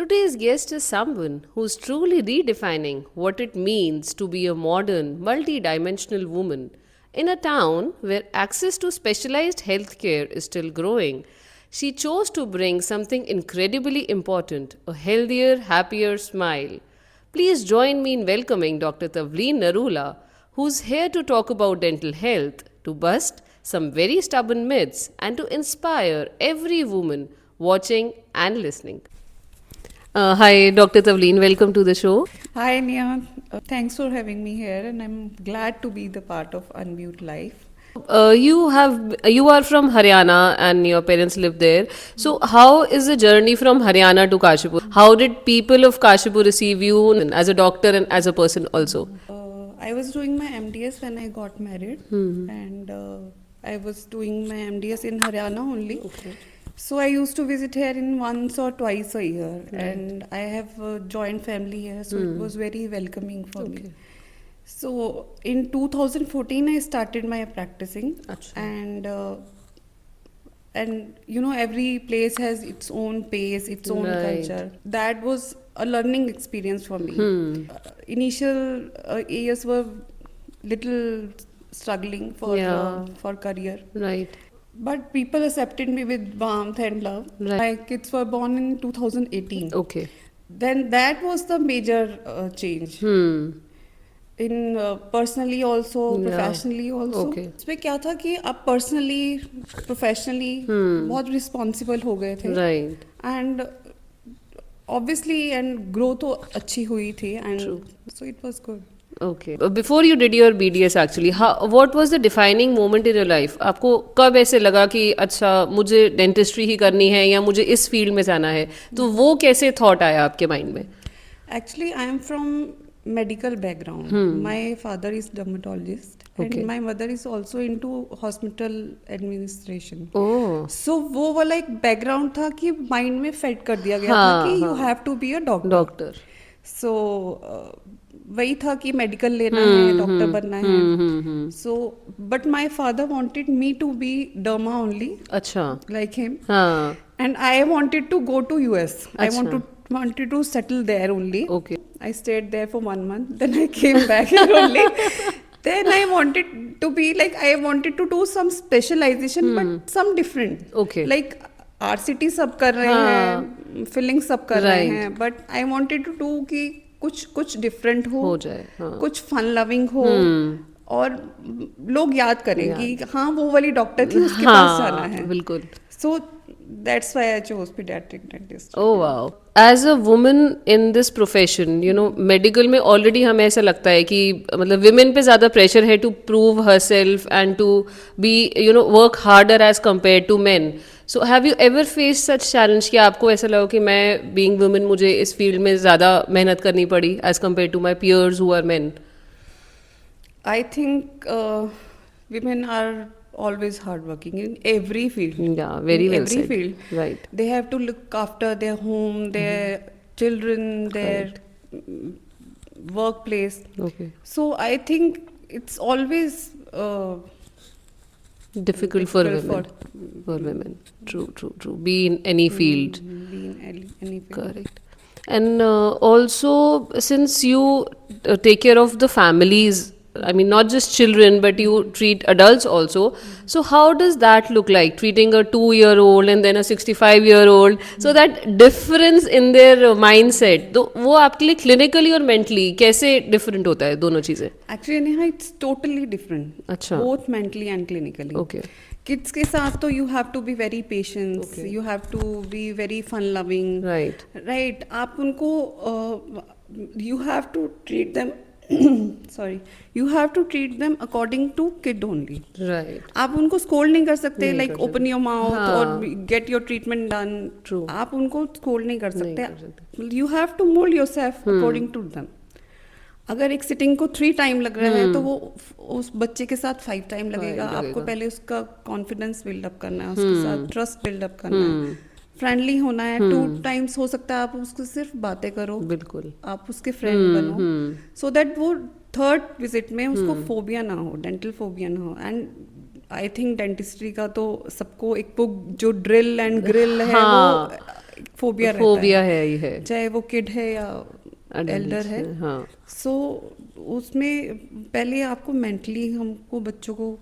Today's guest is someone who's truly redefining what it means to be a modern, multidimensional woman. In a town where access to specialized healthcare is still growing, she chose to bring something incredibly important, a healthier, happier smile. Please join me in welcoming Dr. Tavleen Narula, who's here to talk about dental health, to bust some very stubborn myths, and to inspire every woman watching and listening. Hi, Dr. Tavleen. Welcome to the show. Hi, Nia. Thanks for having me here, and I'm glad to be the part of Unmute Life. You are from Haryana and your parents live there. So, how is the journey from Haryana to Kashipur? How did people of Kashipur receive you as a doctor and as a person also? I was doing my MDS when I got married, and I was doing my MDS in Haryana only. Okay. So I used to visit here in once or twice a year, and I have a joint family here, so it was very welcoming for me. So in 2014, I started my practicing, Acha. and you know every place has its own pace, its own Right. culture. That was a learning experience for me. Initial years were little struggling Yeah. for career, Right. but people accepted me with warmth and love. Right. My kids were born in 2018. Okay. Then that was the major change. In personally also professionally also Okay. इसमें क्या था कि आप personally professionally बहुत responsible हो गए थे Right. And obviously and grow तो अच्छी हुई थी and so it was good Okay. Before you did your BDS actually, what was the defining moment in your life? आपको कब ऐसे लगा कि अच्छा मुझे डेंटिस्ट्री ही करनी है या मुझे इस फील्ड में जाना है? तो वो कैसे थॉट आया आपके माइंड में? Actually I am from medical background. My father is dermatologist Okay. and my mother is also into hospital administration. Oh. So वो वाला एक background था कि mind में फेड कर दिया गया था कि you have to be a doctor. Doctor. So वही था कि मेडिकल लेना है डॉक्टर बनना है so but my father wanted me to be derma only अच्छा. लाइक हिम हाँ. and I wanted to go to US. I Acha. wanted to settle there only. Okay. I stayed there for 1 month. Then I came back here only. Then I wanted to be like I wanted to do some specialization, but some different. Okay. Like RCT सब कर रहे हैं, filling सब कर रहे Right. हैं, but I wanted to do कि कुछ डिफरेंट हो जाए, हाँ. कुछ फन लविंग हो और लोग याद करें कि हाँ वो वाली डॉक्टर थी उसके पास जाना है बिल्कुल. So that's why I chose pediatric dentist. Oh wow. As a woman in this profession, you know, medical में already हमें ऐसा लगता है कि मतलब women पे ज़्यादा pressure है to prove herself and to be, you know, work harder as compared to men. So have you ever faced such challenge कि आपको ऐसा लगा कि मैं being woman मुझे इस field में ज़्यादा मेहनत करनी पड़ी as compared to my peers who are men? I think women are always hardworking in every field. Yeah, very in well every said. field. Right. They have to look after their home, their children, their workplace. Okay. So I think it's always Difficult for difficult women. For women. True. Be in any field. be in any field. Correct. And also, since you take care of the families, I mean, not just children, but you treat adults also. So, how does that look like? Treating a 2-year-old and then a 65-year-old. So, that difference in their mindset, तो वो आपके लिए clinically और mentally कैसे different होता है दोनों चीज़ें? Actually, Neha, it's totally different. अच्छा. Both mentally and clinically. Okay. Kids के साथ तो you have to be very patient. Okay. You have to be very fun loving. Right. Right. आप उनको you have to treat them sorry you have to treat them according to kid only. Right. आप उनको scold नहीं कर सकते नहीं like कर open your mouth हाँ. और get your treatment done. True. आप उनको स्कोल्ड नहीं कर नहीं कर सकते. You have to mould yourself according to them. अगर एक सिटिंग को 3 टाइम लग रहा है तो वो उस बच्चे के साथ 5 टाइम लगेगा. आपको पहले उसका कॉन्फिडेंस बिल्डअप करना है, उसके साथ ट्रस्ट बिल्डअप करना है, फ्रेंडली होना है. 2 टाइम्स हो सकता है आप उसको सिर्फ बातें करो, बिल्कुल. आप उसके फ्रेंड बनो सो दैट वो थर्ड विजिट में उसको फोबिया ना हो, डेंटल फोबिया ना हो. एंड आई थिंक डेंटिस्ट्री का तो सबको एक वो जो ड्रिल एंड ग्रिल है हाँ. वो फोबिया रहता फोबिया है ही है, चाहे वो किड है या एल्डर है। हाँ सो उसमें पहले आपको मेंटली हमको बच्चों को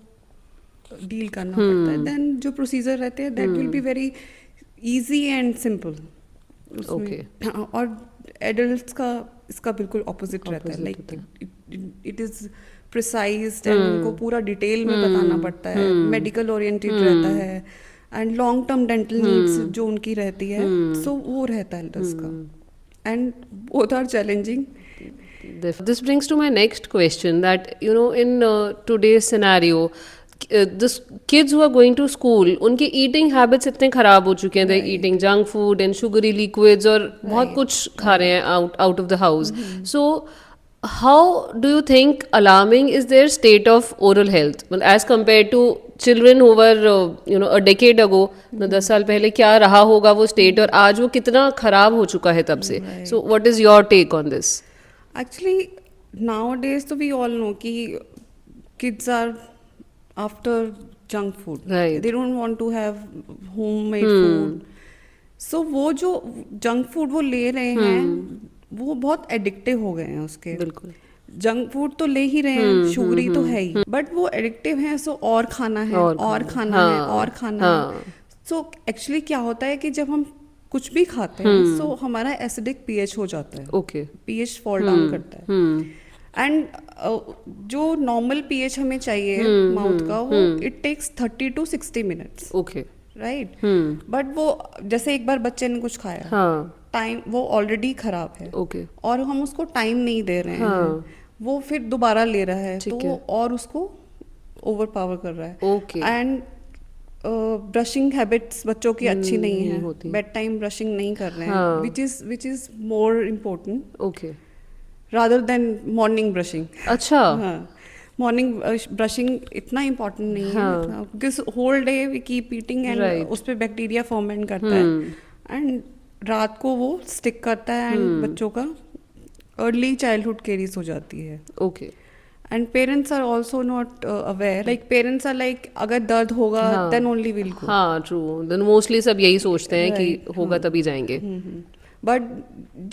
डील करना पड़ता है, देन जो प्रोसीजर रहते हैं that will be very easy and simple Okay. उसमें। और एडल्ट्स का इसका बिल्कुल ऑपोजिट रहता है, Opposite लाइक होता इट इज प्रिसाइज्ड एंड उनको पूरा डिटेल में बताना पड़ता है, मेडिकल ओरिएंटेड रहता है and long term dental needs जो उनकी रहती है, सो वो रहता है एल्डर्स का and both are challenging. This brings to my next question that, you know, in today's scenario, this kids who are going to school, उनके eating habits इतने खराब हो चुके हैं, they're eating junk food and sugary liquids और बहुत कुछ खा रहे हैं out of the house. So how do you think alarming is their state of oral health as compared to children who were you know a decade ago? 10 साल पहले क्या रहा होगा वो state और आज वो कितना खराब हो चुका है तब से. So what is your take on this? Actually, nowadays, so we all know कि kids are after junk food. Right. They don't want to have homemade food. So वो जो junk food वो ले रहे हैं वो बहुत एडिक्टिव हो गए हैं उसके। बिल्कुल. जंक फूड तो ले ही रहे हैं, शुगरी तो है ही, बट वो एडिक्टिव है, सो और खाना है और खाना है और खाना है। सो एक्चुअली क्या होता है कि जब हम कुछ भी खाते हैं सो हमारा एसिडिक पीएच हो जाता है, ओके, पीएच फॉल डाउन करता है एंड जो नॉर्मल पीएच हमें चाहिए माउथ का वो it takes 30 to 60 minutes, okay, right. But वो जैसे एक बार बच्चे ने कुछ खाया, हाँ, टाइम वो ऑलरेडी खराब है, ओके, और हम उसको टाइम नहीं दे रहे हाँ, हैं, वो फिर दोबारा ले रहा है तो ठीक है, वो और उसको ओवर पावर कर रहा है। ओके, एंड ब्रशिंग हैबिट्स बच्चों की अच्छी नहीं है, होती। बेड टाइम ब्रशिंग नहीं कर रहे हैं, हाँ। Which is more important okay, rather than morning brushing. अच्छा, हाँ, मॉर्निंग ब्रशिंग इतना इम्पोर्टेंट नहीं है because whole day we keep eating and उस पर बैक्टीरिया फॉर्मेंट करता है एंड रात को वो स्टिक करता है एंड बच्चों का अर्ली चाइल्डहुड केरीज हो जाती है। Okay, and parents are also not aware, like parents are like अगर दर्द होगा देन ओनली विल गो। हाँ, ट्रू, देन मोस्टली सब यही सोचते हैं कि होगा तभी जाएंगे। बट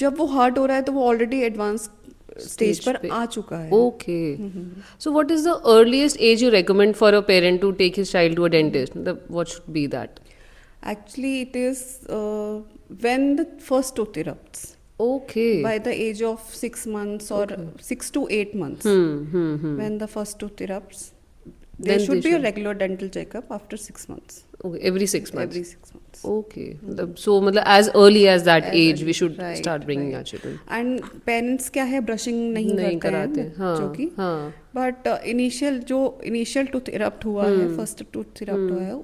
जब वो हर्ट हो रहा है तो वो ऑलरेडी एडवांस स्टेज पर आ चुका है। Okay, so what is the earliest age you recommend for a parent to take his child to a dentist? मतलब what should be that? Actually it is when the first tooth erupts, okay, by the age of 6 months or 6 to 8 months, when the first tooth erupts, there should be a regular dental checkup after 6 months. Okay, every 6 months. Every 6 months. Okay, so मतलब as early as that age we should start bringing our children. And parents क्या है brushing नहीं कराते हैं बच्चों की, but initial tooth erupt हुआ है, first tooth erupt हुआ है,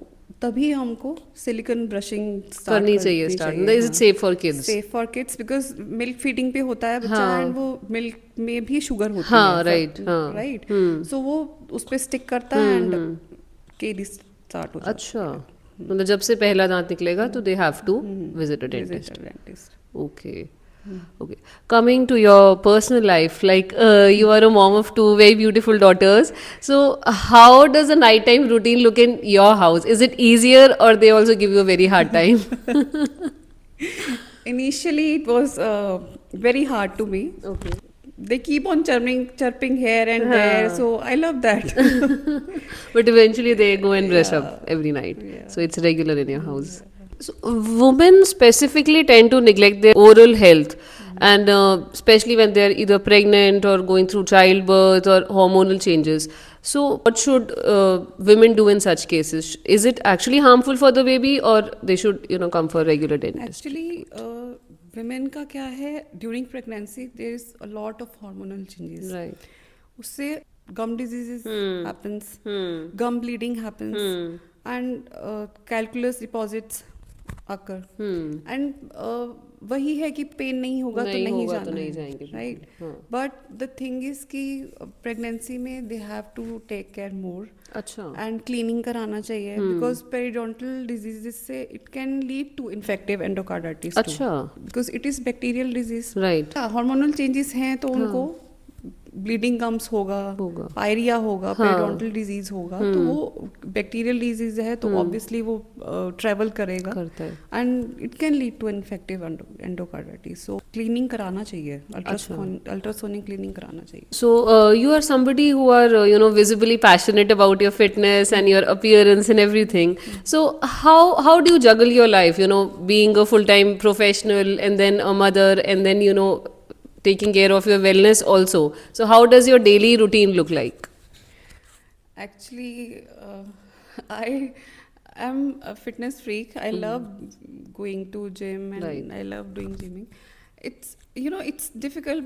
तभी हमको सिलिकॉन ब्रशिंग करनी चाहिए start. Is it safe for kids? Safe for kids because milk feeding पे होता है बच्चा एंड वो मिल्क में भी शुगर होती हाँ, है, राइट, सो वो उस पे स्टिक करता है एंड केरी स्टार्ट हो जाता है। अच्छा, मतलब जब से पहला दांत निकलेगा तो they have to visit a dentist. Okay, okay, coming to your personal life, like you are a mom of 2 very beautiful daughters, so how does a nighttime routine look in your house? Is it easier or they also give you a very hard time? Initially it was very hard to me. Okay, they keep on chirping here and there, so I love that. but eventually they go and brush up every night, so it's regular in your house. So women specifically tend to neglect their oral health, and especially when they're either pregnant or going through childbirth or hormonal changes. So what should women do in such cases? Is it actually harmful for the baby, or they should, you know, come for regular dentist? Actually, women का क्या है, during pregnancy there is a lot of hormonal changes. Right. उससे gum diseases happens, gum bleeding happens, and calculus deposits occur. And वही है कि pen नहीं होगा तो नहीं जाना है, right. But the thing is कि प्रेगनेंसी में they have to take care more. अच्छा, एंड क्लीनिंग कराना चाहिए बिकॉज पेरिडोंटल डिजीजेस से it can lead to infective endocarditis. अच्छा, because it is bacterial disease, right. Hormonal changes हैं तो उनको ब्लीडिंग गम्स होगा, पायरिया होगा, पेरिडोंटल डिजीज होगा, तो वो बैक्टीरियल डिजीज है तो ऑब्वियसली वो ट्रेवल करेगा and it can lead to infective endocarditis. So cleaning कराना चाहिए, अल्ट्रासोनिक क्लीनिंग कराना चाहिए. So, you are somebody who are, visibly passionate about your fitness and your appearance and everything. So, how do you juggle your life, being a full-time professional and then a mother and then, taking care of your wellness also. So, how does your daily routine look like? Actually, I am a fitness freak. I love going to gym and I love doing gymming. It's it's difficult,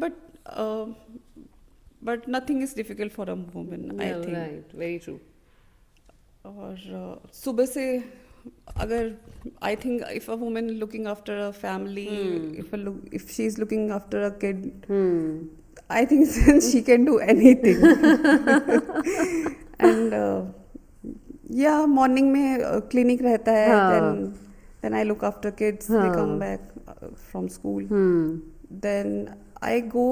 but nothing is difficult for a woman. I think. Right, very true. और सुबह से अगर I think if a woman looking after a family, if she is looking after a kid, I think she can do anything. And yeah, morning में clinic रहता है, then I look after kids. They come back from school. Then I go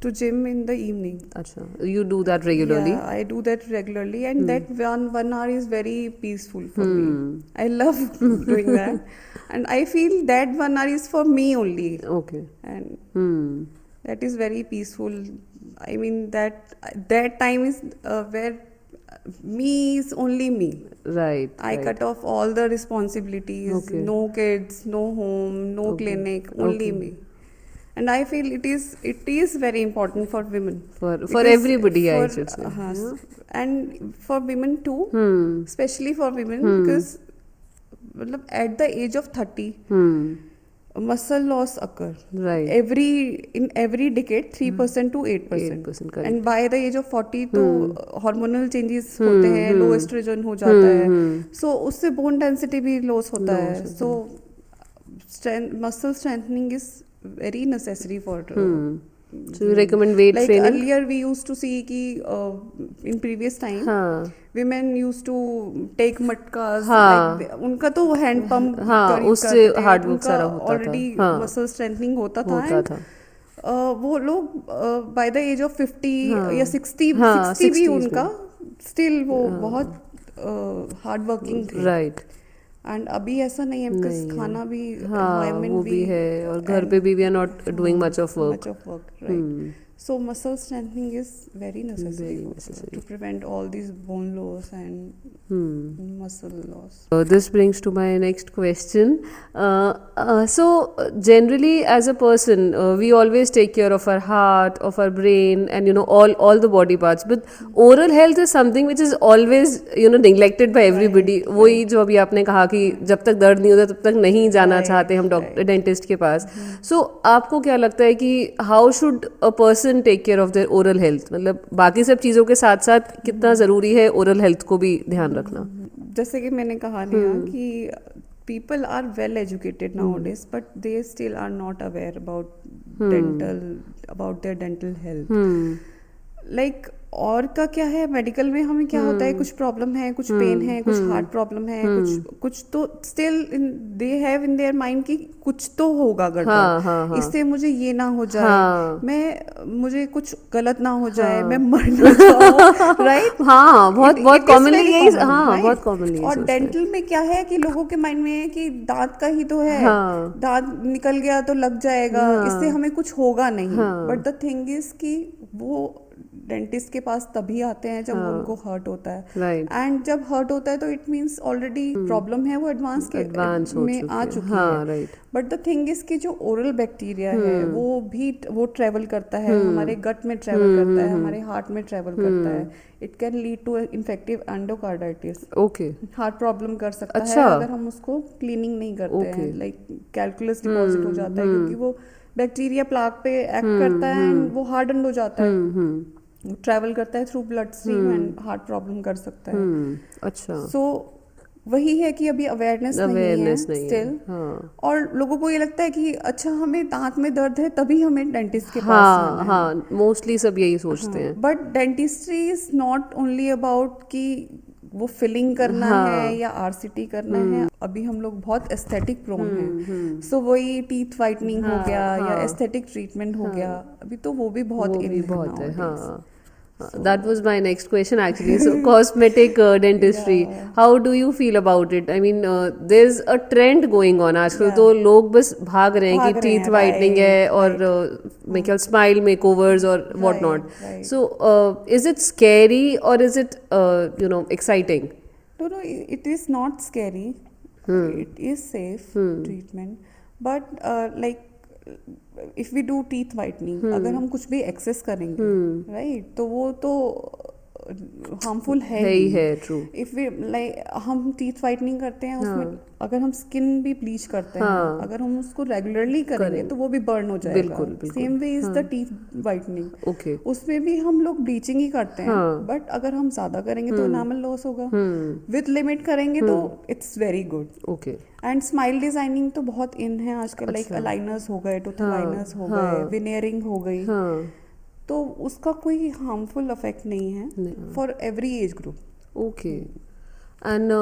to gym in the evening. Acha, you do that regularly? Yeah, I do that regularly, and that one hour is very peaceful for me. I love doing that, and I feel that 1 hour is for me only. Okay. And that is very peaceful. I mean that time is where me is only me. Right. I cut off all the responsibilities. Okay. No kids, no home, no clinic, only me. And I feel it is very important for women. For everybody, I should say. And for women too, especially for women, because at the age of 30, muscle loss occur. Right. In every decade, 3% to 8%. 8%, correct. And by the age of 40, तो hormonal changes होते हैं, low estrogen हो जाता है, so उससे bone density भी loss होता है. So muscle strengthening is very necessary for so you recommend weight training? Like earlier we used to see कि in previous time women used to take matkas, like, उनका तो hand pump उससे hard work सारा होता था, already muscle strengthening होता था. वो लोग by the age of 50 या 60 भी उनका still वो बहुत hard working थे. Right. एंड अभी ऐसा नहीं है, बिकॉज खाना भी एनवायरनमेंट भी है और घर पे भी we are not doing much of work. Right. So muscle strengthening is very necessary to prevent all these bone loss and muscle loss. This brings to my next question. So generally, as a person, we always take care of our heart, of our brain, and all the body parts. But oral health is something which is always neglected by everybody. वही जो अभी आपने कहा कि जब तक दर्द नहीं होता तब तक नहीं जाना चाहते हम डॉक्टर डेंटिस्ट के पास. So आपको क्या लगता है कि how should a person take care of their oral health? मतलब बाकी सब चीज़ों के साथ साथ कितना ज़रूरी है ओरल हेल्थ को भी ध्यान रखना? जैसे कि मैंने कहा नेहा कि people are well educated nowadays, but they still are not aware about their dental health. Like और का क्या है, मेडिकल में हमें क्या होता है, कुछ प्रॉब्लम है, कुछ पेन है, कुछ हार्ट प्रॉब्लम है, कुछ तो still they have in their mind कि कुछ तो होगा गड़बड़, इससे मुझे ये ना हो जाए, मुझे कुछ गलत ना हो जाए, मैं मर ना जाऊं. राइट. बहुत कॉमनली यही. बहुत कॉमनली. और डेंटल में क्या है कि लोगों के माइंड में है कि दांत का ही तो है, दांत निकल गया तो लग जाएगा, इससे हमें कुछ होगा नहीं. बट द थिंग इज कि वो डेंटिस्ट के पास तभी आते हैं जब उनको हर्ट होता है. एंड जब हर्ट होता है तो इट मीन्स ऑलरेडी प्रॉब्लम है, वो एडवांस में आ चुकी है. बट द थिंग इज कि जो ओरल बैक्टीरिया है वो ट्रेवल करता है, हमारे गट में ट्रेवल करता है, हमारे हार्ट में ट्रेवल करता है. It can lead to infective endocarditis. Okay. Heart problem कर सकता है अगर हम उसको क्लीनिंग नहीं करते हैं. लाइक कैलकुलस डिपॉजिट हो जाता है क्योंकि वो बैक्टीरिया प्लाक पे एक्ट करता है एंड वो हार्डन हो जाता है, ट्रैवल करता है through blood stream and heart problem कर सकता है. अच्छा. सो वही है कि अभी अवेयरनेस नहीं है स्टिल. और लोगों को ये लगता है कि अच्छा हमें दांत में दर्द है तभी हमें डेंटिस्ट के पास जाना है. मोस्टली सब यही सोचते हैं. But dentistry is not only about कि वो फिलिंग करना है या आरसीटी करना है। अभी हम लोग बहुत एस्थेटिक प्रोन हैं, सो वही टीथ वाइटनिंग हो गया या एस्थेटिक ट्रीटमेंट हो गया, अभी तो वो भी बहुत वो इन भी है बहुत है, nowadays. हाँ. That was my next question actually. So cosmetic dentistry, how do you feel about it? I mean, there's a trend going on आजकल, तो लोग बस भाग रहे हैं कि टीथ वाइटनिंग है और मैं क्या स्माइल मेकओवर्स और what not. So is it scary or is it exciting? No, it is not scary. It is safe treatment, but like if we do teeth whitening, अगर हम कुछ भी एक्सेस करेंगे, राइट, तो वो तो हार्मफुल है ही है. ट्रू. इफ वी लाइक हम टीथ वाइटनिंग करते हैं, उसमें अगर हम स्किन भी ब्लीच करते हैं, अगर हम उसको रेगुलरली करेंगे तो वो भी बर्न हो जाएगा. बिल्कुल. Same way is the teeth whitening. Okay. उसमें भी हम लोग ब्लीचिंग ही करते हैं, बट अगर हम ज्यादा करेंगे तो एनामल लॉस होगा. विद लिमिट करेंगे तो it's very good. Okay. And smile designing तो बहुत इन है आजकल, लाइक अलाइनर्स हो गए, टूथ अलाइनर्स हो गए, विनियरिंग हो गई, तो उसका कोई हार्मफुल इफेक्ट नहीं है for every age group. Okay. And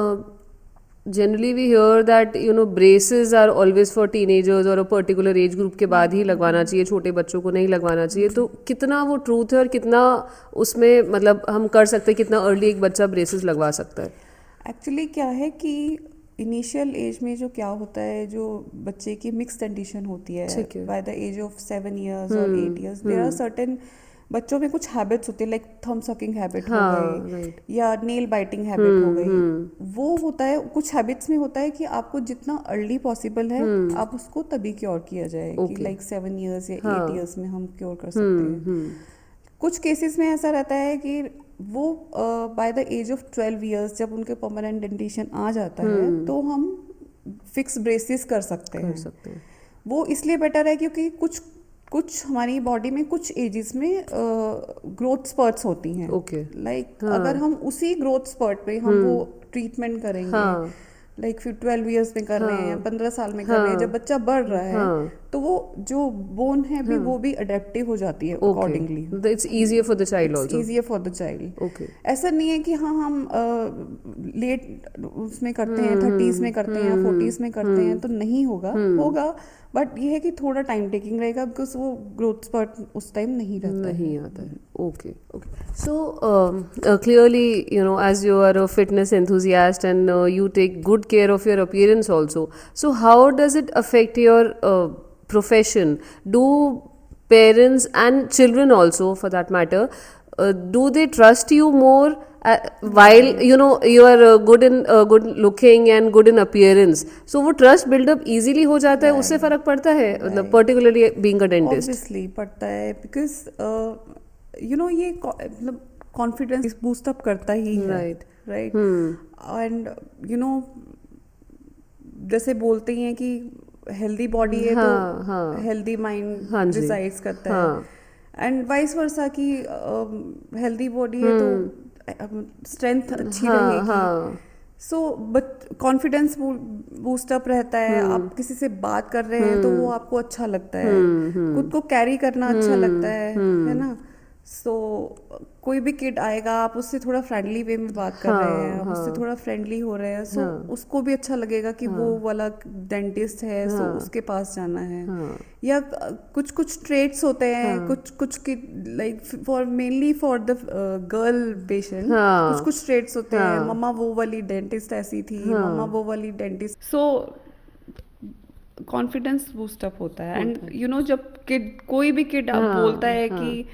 generally we hear that braces are always for teenagers or a particular age group के बाद ही लगवाना चाहिए, छोटे बच्चों को नहीं लगवाना चाहिए. तो कितना वो ट्रूथ है और कितना उसमें मतलब हम कर सकते हैं, कितना अर्ली एक बच्चा ब्रेसेस लगवा सकता है? एक्चुअली क्या है कि इनिशियल एज में जो क्या होता है, जो बच्चे की मिक्स डेंटिशन होती है by the age of 7 years और 8 years, देयर आर सर्टेन बच्चों में कुछ हैबिट्स होती है, लाइक थंब सकिंग हैबिट हो गई या नेल बाइटिंग हैबिट हो गई. वो होता है, कुछ हैबिट्स में होता है कि आपको जितना अर्ली पॉसिबल है आप उसको तभी क्योर किया जाए, कि लाइक 7 years या 8 years में हम क्योर कर सकते हैं. कुछ केसेस में ऐसा रहता है कि वो by the age of 12 years जब उनके परमानेंट डेंटिशन आ जाता है तो हम फिक्स ब्रेसेस कर सकते हैं. वो इसलिए बेटर है क्योंकि कुछ हमारी बॉडी में कुछ एजेस में ग्रोथ स्पर्ट्स होती हैं. लाइक अगर हम उसी ग्रोथ स्पर्ट पे हम वो ट्रीटमेंट करेंगे, लाइक फिर 12 years में कर रहे हैं, 15 साल में कर रहे हैं, जब बच्चा बढ़ रहा है तो वो जो बोन है भी वो भी अडेप्टिव हो जाती है accordingly. It's easier for the child also. Easier for the child. ऐसा नहीं है कि हम लेट उसमें करते हैं, 30s में करते हैं, 40s में करते हैं तो नहीं होगा, बट ये है कि थोड़ा टाइम टेकिंग रहेगा, बिकॉज वो ग्रोथ स्पर्ट उस टाइम नहीं आता है. Okay. So clearly, as you are a fitness enthusiast and you take good care of your appearance also. So how does it affect your profession? Do parents and children also, for that matter, do they trust you more while you are good looking and good in appearance? So वो trust build up easily हो जाता है, उससे फर्क पड़ता है, मतलब particularly being a dentist. Obviously पड़ता है, because ये मतलब कॉन्फिडेंस बूस्ट अप करता ही है, राइट. एंड जैसे बोलते हैं कि हेल्दी बॉडी है तो हेल्दी माइंड डिसाइड्स करता है, एंड वाइस वर्सा की हेल्दी बॉडी है तो स्ट्रेंथ अच्छी रहेगी. So but confidence boost up रहता है. आप किसी से बात कर रहे हैं तो वो आपको अच्छा लगता है, खुद को कैरी करना अच्छा लगता है ना. सो कोई भी किड आएगा, आप उससे थोड़ा फ्रेंडली वे में बात कर रहे हैं, आप उससे थोड़ा फ्रेंडली हो रहे हैं, सो उसको भी अच्छा लगेगा कि वो वाला डेंटिस्ट है, सो उसके पास जाना है. या कुछ ट्रेट्स होते हैं, कुछ की like for mainly for the girl patient, कुछ ट्रेट्स होते हैं, मम्मा वो वाली डेंटिस्ट ऐसी थी, मम्मा वो वाली डेंटिस्ट. सो कॉन्फिडेंस बूस्ट अप होता है. एंड जब कोई भी किड बोलता है कि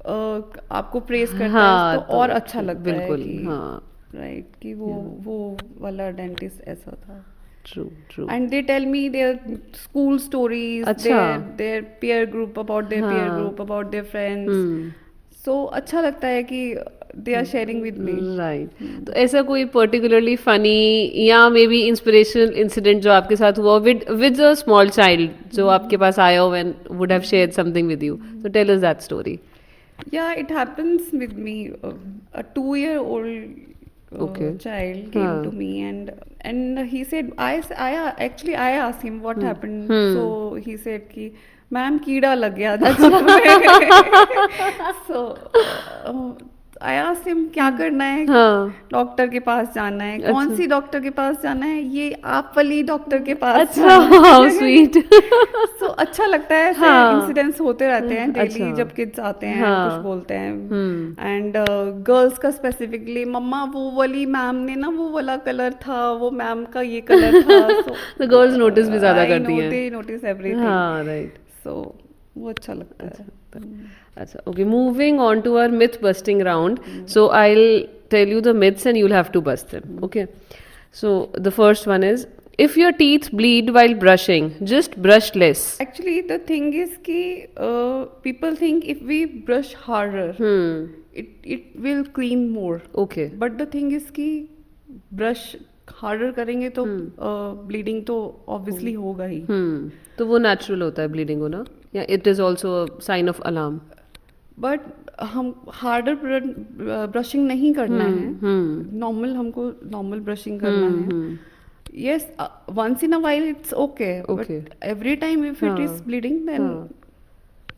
आपको प्रेस करता है तो और अच्छा लगता है कि राइट, कि वो वाला डेंटिस्ट ऐसा था. True. And they tell me their school stories, their peer group, about their peer group, about their friends. So अच्छा लगता है कि they are sharing with me. Right. तो ऐसा कोई particularly funny या maybe inspirational incident जो आपके साथ हुआ with a small child जो आपके पास आया हो and would have shared something with you. So tell us that story. Yeah, it happens with me. A 2-year-old child came to me and he said, I asked him what happened. So he said कि ma'am कीड़ा लग गया था. So I asked him क्या करना है, हाँ doctor के पास जाना है, कौन सी डॉक्टर के पास जाना है, ये आप वाली डॉक्टर के पास अच्छा जाना हाउ है। स्वीट सो अच्छा लगता है, ऐसे हाँ। इंसिडेंट्स होते रहते हैं डेली अच्छा। जब किड्स आते हैं हाँ। कुछ बोलते हैं। एंड गर्ल्स का स्पेसिफिकली, मम्मा वो वाली मैम ने ना वो वाला कलर था, वो मैम का ये कलर था। सो तो गर्ल्स नोटिस भी ज्यादा आई करती नो हैं। दे नोटिस एवरीथिंग। हाँ राइट। सो वो अच्छा लगता है। Achha, okay, moving on to our myth busting round. So I'll tell you the myths and you'll have to bust them. Okay. So the first one is, if your teeth bleed while brushing, just brush less. Actually, the thing is कि people think if we brush harder, it will clean more. Okay. But the thing is कि brush harder करेंगे तो bleeding तो obviously होगा ही. तो वो natural होता है bleeding होना, या it is also a sign of alarm? But हम हार्डर ब्रशिंग नहीं करना है, नॉर्मल हमको नॉर्मल ब्रशिंग करना है। Yes, once in a while it's okay, but every time if it is bleeding then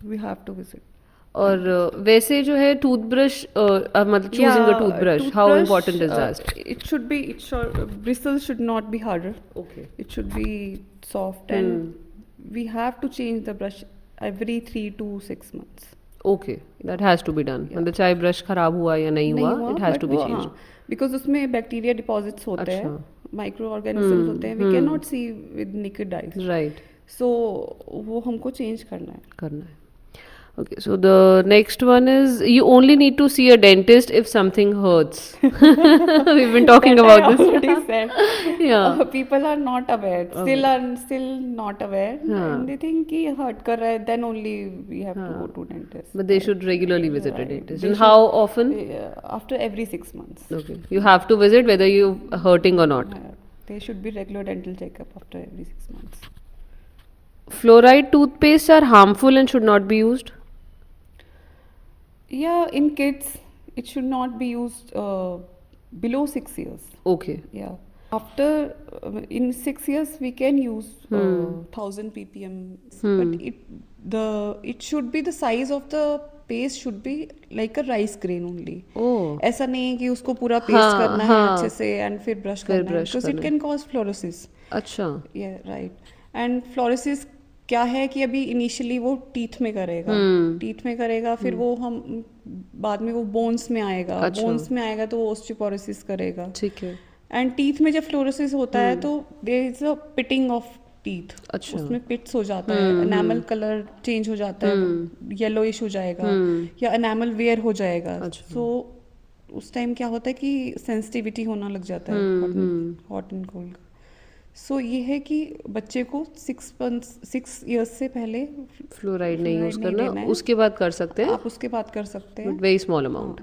we have to visit. और वैसे जो है टूथब्रश, मतलब choosing a toothbrush, how important is that? It should be, bristles should not be harder. Okay. It should be soft, and we have to change the brush every 3 to 6 months. Okay, that has to be done. मतलब चाहे brush खराब हुआ या नहीं हुआ, it has to be changed, because उसमें bacteria deposits होते हैं, माइक्रो ऑर्गेनिजम्स होते हैं, we can not see with naked eyes, right. So वो हमको चेंज करना है। Okay, so the next one is, you only need to see a dentist if something hurts. We've been talking about this. Already said. Yeah. People are not aware, still not aware, and they think कि hurt कर रहा है, then only we have to go to dentist. But they should regularly visit a dentist. They And how often? After every 6 months. Okay, you have to visit whether you hurting or not. There should be regular dental checkup after every 6 months. Fluoride toothpaste are harmful and should not be used. Yeah, in kids, it should not be used below 6 years. Okay. Yeah. After in 6 years, we can use 1000 ppm, but it should be the size of the paste should be like a rice grain only. Oh. ऐसा नहीं है कि उसको पूरा paste करना है अच्छे से and फिर ब्रश करना है, because it can cause fluorosis. अच्छा. Yeah, right. And fluorosis क्या है कि अभी इनिशियली वो टीथ में करेगा, फिर वो हम बाद में वो बोन्स में आएगा, बोन्स में आएगा तो वो ऑस्टियोपोरोसिस करेगा। ठीक है। एंड टीथ में जब फ्लोरोसिस होता है तो there is a pitting of teeth, उसमें पिट्स हो जाता है, एनामल कलर चेंज हो जाता है, येलोइश हो जाएगा या एनामल वेयर हो जाएगा। सो उस टाइम क्या होता है कि सेंसिटिविटी होना लग जाता है हॉट एंड कोल्ड। सो ये है कि बच्चे को 6 इयर्स से पहले फ्लोराइड नहीं यूज करना, उसके बाद कर सकते हैं, आप उसके बाद कर सकते हैं, but very small amount,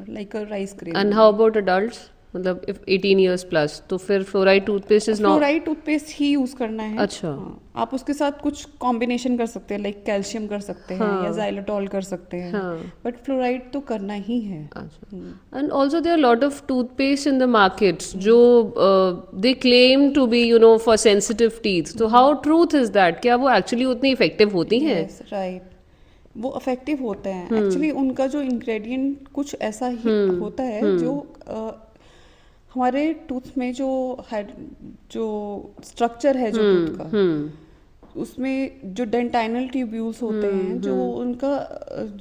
like a rice grain. And how about adults, मतलब इफ 18 इयर्स प्लस, तो फिर fluoride toothpaste is not, fluoride toothpaste he use करना है। अच्छा। आप उसके साथ कुछ कॉम्बिनेशन कर सकते हैं, लाइक कैल्शियम कर सकते हैं या xylitol कर सकते हैं, बट फ्लोराइड तो करना ही है। And also there are lot of toothpaste in the markets जो दे claim to be you know for sensitive teeth, तो हाउ ट्रूथ इज दैट? क्या वो एक्चुअली उतनी इफेक्टिव होती हैं? राइट, वो इफेक्टिव होते हैं एक्चुअली। उनका जो इंग्रेडिएंट कुछ ऐसा ही होता है जो हमारे टूथ में जो स्ट्रक्चर है जो टूथ का, उसमें जो डेंटाइनल ट्यूब्यूल्स होते हैं, जो उनका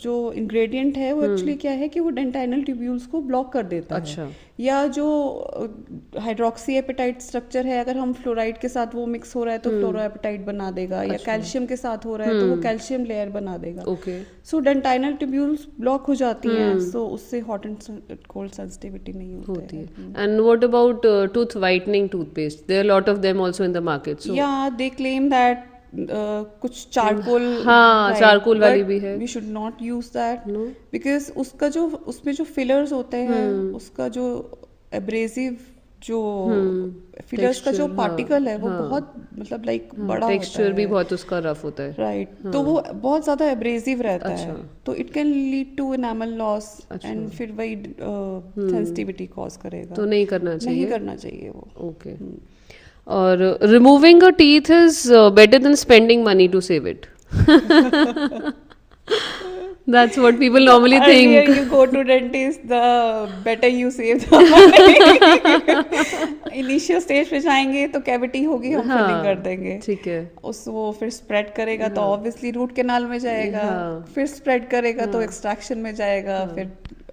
जो इंग्रेडिएंट है वो एक्चुअली क्या है कि वो डेंटाइनल ट्यूब्यूल्स को ब्लॉक कर देता है। या जो हाइड्रोक्सी एपेटाइट स्ट्रक्चर है, अगर हम फ्लोराइड के साथ वो मिक्स हो रहा है तो फ्लोरोएपेटाइट बना देगा, या कैल्शियम के साथ हो रहा है तो वो कैल्शियम लेयर बना देगा। सो डेंटाइनल ट्यूब्यूल्स ब्लॉक हो जाती हैं, सो उससे हॉट एंड कोल्ड सेंसिटिविटी नहीं होती है। And what about tooth whitening toothpaste? There are lot of them also in the market. या दे क्लेम दैट कुछ चारकोल, चारकोल वाली भी है। We should not use that, because उसका जो उसमें जो फिलर्स होते हैं, उसका जो एब्रेसिव जो फिलर्स का जो पार्टिकल है वो बहुत मतलब लाइक बड़ा टेक्सचर भी बहुत उसका रफ होता है, राइट। तो वो बहुत ज्यादा एब्रेसिव रहता है, तो it can lead to enamel loss and फिर वही सेंसिटिविटी कॉज करेगा। तो नहीं करना चाहिए वो। ओके। और removing a teeth is better than spending money to save it. That's what people normally Earlier think. you go to dentist, the better you save the money. Initial stage पे जाएंगे तो कैविटी होगी, हम filling कर देंगे, ठीक है. उस वो फिर स्प्रेड करेगा तो ऑब्वियसली रूट कैनाल में जाएगा, फिर स्प्रेड करेगा तो एक्सट्रैक्शन में जाएगा, फिर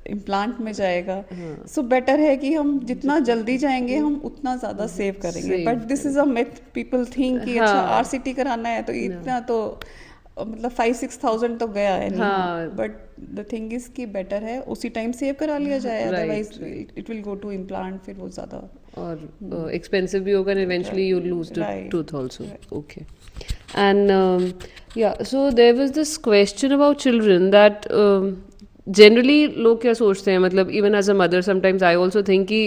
इम्प्लांट में जाएगा. सो बेटर है कि हम जितना जल्दी जाएंगे हम उतना ज़्यादा सेव करेंगे. But this is a myth, people think कि अच्छा आरसीटी कराना है तो इतना तो मतलब 5-6 thousand तो गया है. बट द थिंग इज कि बेटर है उसी टाइम सेव करा लिया जाए, otherwise it will go to implant, फिर वो ज़्यादा और एक्सपेंसिव भी होगा, and eventually you lose the tooth also. Okay. And yeah, so there was this question about children that generally लोग क्या सोचते हैं, मतलब even as a mother sometimes I also think कि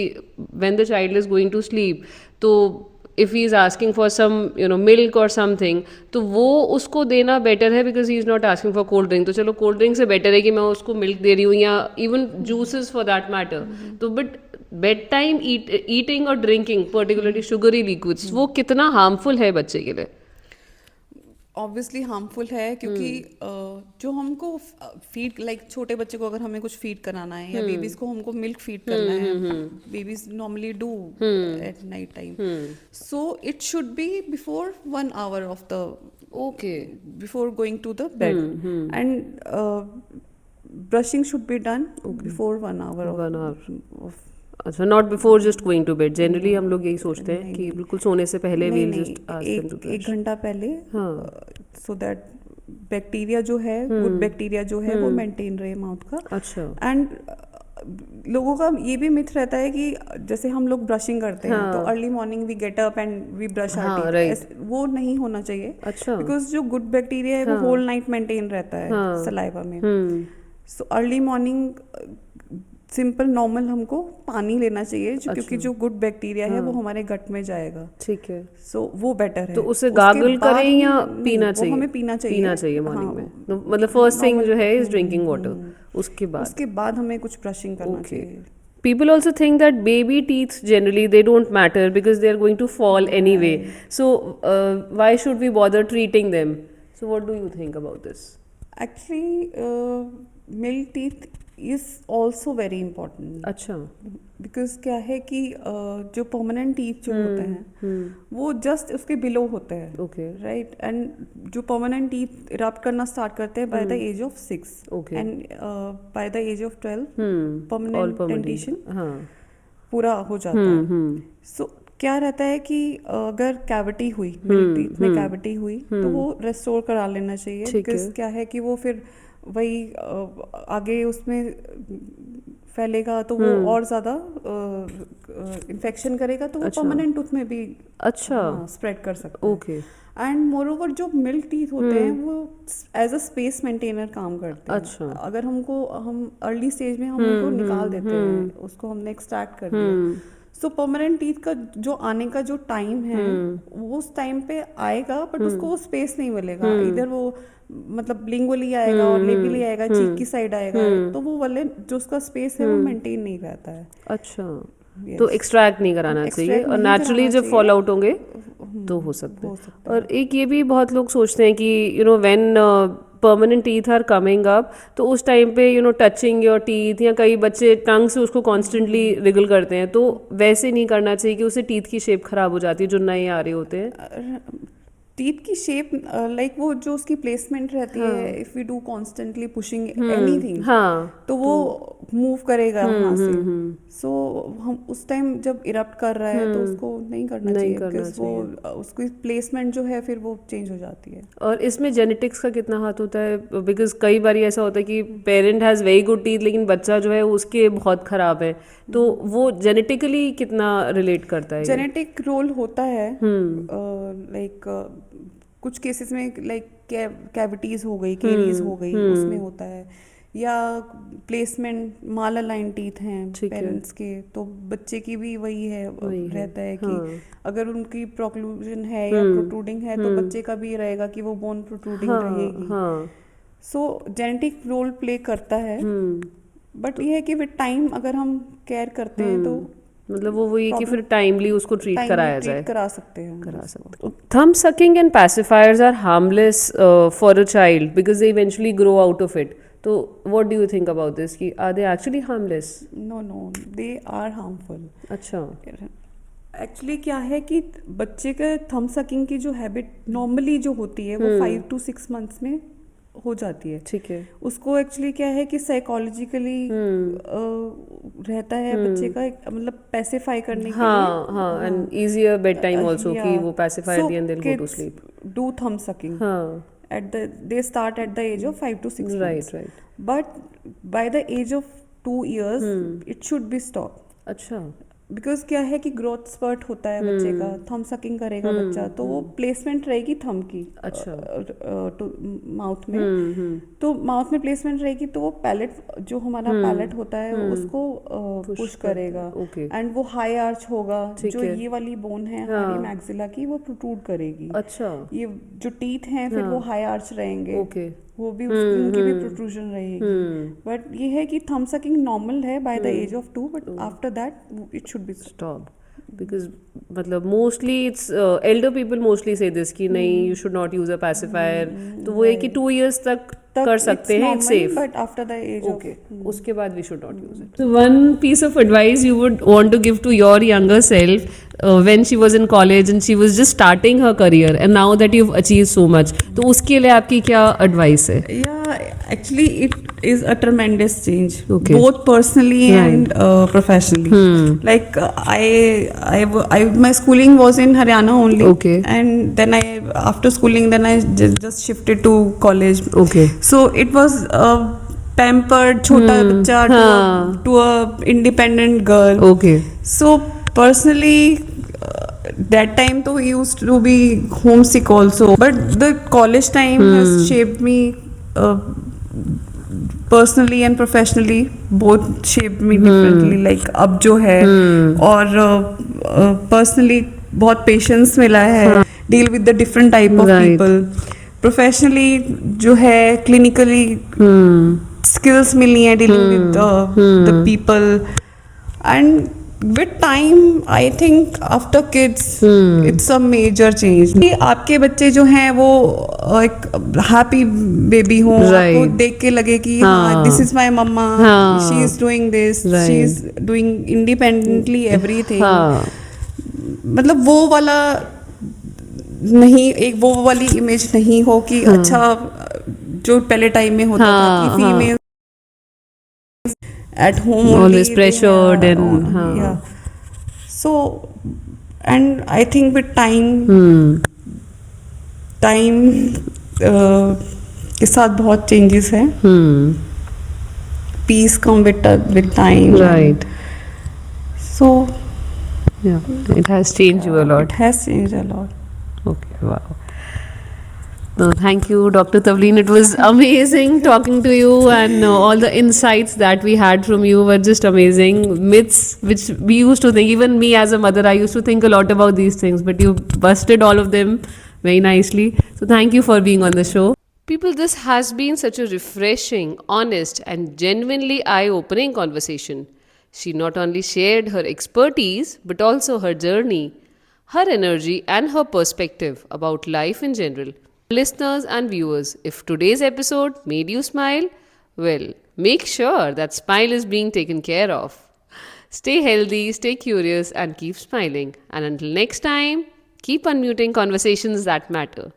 when the child is going to sleep, तो if he is asking for some milk or something, तो वो उसको देना बेटर है because he is not asking for cold drink. तो चलो cold drink से बेटर है कि मैं उसको milk दे रही हूँ, या even juices for that matter. तो but बेड टाइम eating और drinking particularly sugary liquids, वो कितना harmful है बच्चे के लिए? ऑब्वियसली हार्मफुल है, क्योंकि जो हमको फीड लाइक छोटे बच्चे को अगर हमें कुछ फीड कराना है या बेबीज को हमको मिल्क फीड करना है, babies normally do at night time, so it should be before 1 hour of the before going to the bed, and brushing should be done before 1 hour of. अच्छा, not before just going to bed. Generally हम लोग यही सोचते हैं कि बिल्कुल सोने से पहले we'll just ask them to brush. 1 घंटा पहले, सो दैट बैक्टीरिया जो है, गुड बैक्टीरिया जो है वो मेंटेन रहे माउथ का. अच्छा. एंड लोगों का ये भी मिथ रहता है कि जैसे हम लोग ब्रशिंग करते हैं तो early morning we get up and we brush our teeth. वो नहीं होना चाहिए. अच्छा. बिकॉज जो गुड बैक्टीरिया है वो होल नाइट मेंटेन रहता है सलाइवा में. So early morning simple normal हमको पानी लेना चाहिए, क्योंकि जो गुड बैक्टीरिया है वो हमारे गट में जाएगा. ठीक है. सो वो बेटर है. तो उसे गार्गल करें या पीना चाहिए? हमें पीना चाहिए मॉर्निंग में. तो मतलब फर्स्ट थिंग जो है इज ड्रिंकिंग वाटर. उसके बाद हमें कुछ ब्रशिंग करना चाहिए. People also think that baby teeth generally they don't matter because they are going to fall anyway. So why should we bother treating them? So what do you think about this? Actually, milk teeth is also very important. अच्छा. Because क्या है कि जो permanent teeth जो होते हैं वो just उसके बिलो होते हैं. ओके. राइट. एंड जो परमानेंट टीथ इरप्ट करना स्टार्ट करते हैं by the age of 6. Okay. And by the age of 12 permanent dentition पूरा हो जाता है. सो क्या रहता है कि अगर कैविटी हुई, मिल्क टीथ में कैविटी हुई, तो वो रेस्टोर करा लेना चाहिए. बिकॉज क्या है कि वो फिर वही आगे उसमें फैलेगा तो वो और ज़्यादा इन्फेक्शन करेगा, तो वो परमानेंट टूथ में भी स्प्रेड कर सकता है. ओके. एंड मोर ओवर जो मिल्क टीथ होते हैं वो एज अ स्पेस मेंटेनर काम करते हैं. अच्छा. अगर हम अर्ली स्टेज में हम उनको निकाल देते हैं, उसको हमने एक्सट्रैक्ट कर दिया, सो परमानेंट टीथ का जो आने का जो टाइम है वो उस टाइम पे आएगा, बट उसको वो स्पेस नहीं मिलेगा. इधर वो मतलब लिंगुअली आएगा और लेबियली आएगा, चीक की साइड आएगा, तो वो वाले जो उसका स्पेस है वो मेंटेन नहीं रहता है. अच्छा. तो एक्सट्रैक्ट नहीं कराना चाहिए, और नेचुरली जब फॉल आउट होंगे तो हो सकता है. और एक ये भी बहुत लोग सोचते हैं कि when permanent teeth are coming up, तो उस टाइम पे टचिंग योर टीथ, या कई बच्चे टंग से उसको कॉन्स्टेंटली रिगल करते हैं, तो वैसे नहीं करना चाहिए कि उससे टीथ की शेप खराब हो जाती है जो नए आ रहे होते हैं. टीथ की शेप लाइक वो जो उसकी प्लेसमेंट रहती है, if we do constantly pushing anything, तो वो मूव करेगा वहाँ से. सो हम उस टाइम जब इरप्ट कर रहा है तो उसको नहीं करना चाहिए, बिकॉज वो उसकी प्लेसमेंट जो है फिर वो चेंज हो जाती है. और इसमें जेनेटिक्स का कितना हाथ होता है? बिकॉज कई बार ऐसा होता है कि parent has very good teeth लेकिन बच्चा जो है उसके बहुत खराब है, तो वो जेनेटिकली कितना रिलेट करता है? जेनेटिक रोल होता है. लाइक कुछ केसेस में लाइक कैविटीज हो गई, केरीज हो गई, उसमें होता है. या प्लेसमेंट माल अलाइन टीथ हैं पेरेंट्स के, तो बच्चे की भी वही है रहता है कि अगर उनकी प्रोक्लूजन है या प्रोट्रूडिंग है तो बच्चे का भी रहेगा कि वो बोन प्रोट्रूडिंग रहेगी. सो जेनेटिक रोल प्ले करता है. बट ये है कि विद टाइम अगर हम केयर करते हैं तो मतलब वो ये कि फिर टाइमली उसको ट्रीट कराया जाए. करा सकते हैं. Thumb sucking and pacifiers are harmless for a child because they eventually grow out of it. तो what do you think about this कि are they actually harmless? No, they are harmful. अच्छा actually क्या है कि बच्चे का thumb sucking की जो हैबिट नॉर्मली जो होती है वो 5 to 6 मंथ्स में हो जाती है। ठीक है। उसको एक्चुअली क्या है कि साइकोलॉजिकली रहता है बच्चे का मतलब पैसिफाई करने के हाँ लिए। हाँ एंड easier bedtime also कि वो pacify at the end they'll go to sleep. Do thumb sucking हाँ they start at the age of 5 to 6 months. right. But by the age of 2 years it should be stopped. अच्छा because क्या है कि growth spurt होता है बच्चे का, thumb sucking करेगा बच्चा तो वो प्लेसमेंट रहेगी थंब की अच्छा तो माउथ में तो माउथ में प्लेसमेंट रहेगी तो वो पैलेट जो हमारा पैलेट होता है उसको पुश करेगा okay. एंड वो हाई आर्च होगा जो है। ये वाली बोन है हमारी मैक्सिला की वो प्रोट्रूड करेगी। अच्छा ये जो टीथ हैं फिर वो हाई आर्च रहेंगे ओके वो भी उनकी भी प्रोट्रूजन रहेगी। बट ये है कि थंब सकिंग नॉर्मल है by the age of 2 but after that it should be stop because मतलब mostly it's elder people mostly say this कि नहीं you should not use a pacifier तो वो है कि 2 years तक कर सकते हैं it's safe but after the age okay उसके बाद we should not use it. So one piece of advice you would want to give to your younger self when she was in college and she was just starting her career and now that you've achieved so much तो उसके लिए आपकी क्या advice है? Yeah, actually it is a tremendous change Okay. both personally and professionally. Like I my schooling was in Haryana only. Okay. And then after schooling then I just shifted to college. Okay. So it was pampered chota bachcha to a independent girl. Okay. So personally that time though we used to be homesick also but the college time has shaped me personally and professionally both shaped me differently like अब जो है और personally बहुत patience मिला है deal with the different type of Right. people professionally जो है clinically skills मिली हैं dealing with the people and with time I think after kids it's a major change कि आपके बच्चे जो हैं वो एक हैप्पी बेबी हो आपको देख के लगे कि हाँ this is my mama she is doing this she is doing independently everything मतलब वो वाला नहीं एक वो वाली इमेज नहीं हो कि अच्छा जो पहले टाइम में होता था कि female at home always only, pressured and yeah. So and I think with time के साथ बहुत changes है peace come with time right so yeah it has changed you a lot. It has changed a lot. Okay, wow. No, thank you, Dr. Tavleen. It was amazing talking to you, and all the insights that we had from you were just amazing. Myths which we used to think, even me as a mother, I used to think a lot about these things, but you busted all of them very nicely. So, thank you for being on the show. People, this has been such a refreshing, honest, and genuinely eye opening conversation. She not only shared her expertise, but also her journey, her energy, and her perspective about life in general. Listeners and viewers, if today's episode made you smile, well, make sure that smile is being taken care of. Stay healthy, stay curious, and keep smiling. And until next time, keep unmuting conversations that matter.